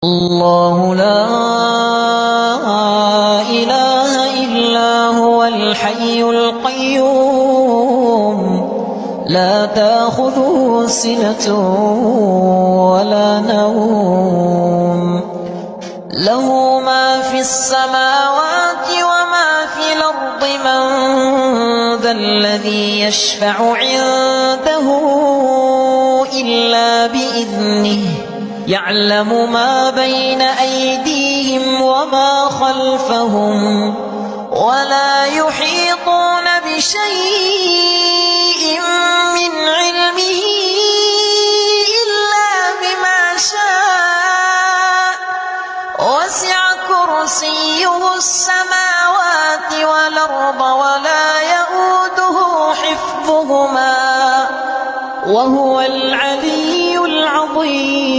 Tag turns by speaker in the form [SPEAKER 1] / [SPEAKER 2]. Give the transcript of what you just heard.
[SPEAKER 1] الله لا إله إلا هو الحي القيوم لا تأخذه سنة ولا نوم له ما في السماوات وما في الأرض من ذا الذي يشفع عنده إلا بإذنه يعلم ما بين أيديهم وما خلفهم ولا يحيطون بشيء من علمه إلا بما شاء وسع كرسيه السماوات والأرض ولا يئوده حفظهما وهو العلي العظيم.